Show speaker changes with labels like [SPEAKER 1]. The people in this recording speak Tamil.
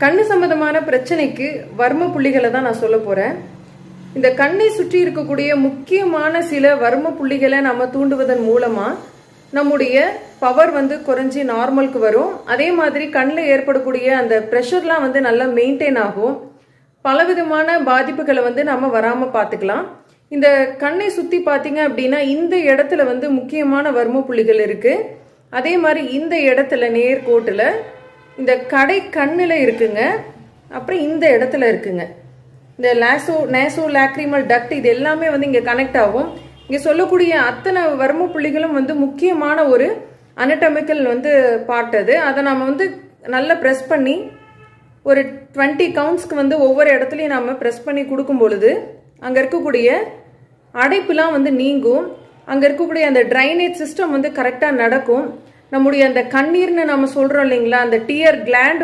[SPEAKER 1] கண்ணு சம்பந்தமான பிரச்சனைக்கு வர்ம புள்ளிகளை தான் நான் சொல்ல போறேன். இந்த கண்ணை சுற்றி இருக்கக்கூடிய முக்கியமான சில வர்ம புள்ளிகளை நம்ம தூண்டுவதன் மூலமா நம்முடைய பவர் குறைஞ்சி நார்மலுக்கு வரும். அதே மாதிரி கண்ணில் ஏற்படக்கூடிய அந்த ப்ரெஷர்லாம் நல்லா மெயின்டைன் ஆகும். பலவிதமான பாதிப்புகளை நம்ம வராம பார்த்துக்கலாம். இந்த கண்ணை சுத்தி பார்த்தீங்க அப்படின்னா இந்த இடத்துல முக்கியமான வர்ம புள்ளிகள் இருக்கு. அதே மாதிரி இந்த இடத்துல நேர்கோட்டுல இந்த கடை கண்ணில் இருக்குங்க. அப்புறம் இந்த இடத்துல இருக்குங்க. இந்த நேசோ லாக்ரிமல் டக்ட் இது எல்லாமே இங்கே கனெக்ட் ஆகும். இங்கே சொல்லக்கூடிய அத்தனை வர்ம புள்ளிகளும் முக்கியமான ஒரு அனட்டமிக்கல் பார்ட் அது. அதை நம்ம நல்லா ப்ரெஸ் பண்ணி ஒரு 20 கவுண்ட்ஸ்க்கு ஒவ்வொரு இடத்துலையும் நம்ம ப்ரெஸ் பண்ணி கொடுக்கும் பொழுது அங்கே இருக்கக்கூடிய அடைப்புலாம் நீங்கும். அங்கே இருக்கக்கூடிய அந்த ட்ரைனேஜ் சிஸ்டம் கரெக்டாக நடக்கும். நம்முடைய அந்த கண்ணீர்னு நம்ம சொல்கிறோம் இல்லைங்களா, அந்த டியர் கிளாண்ட்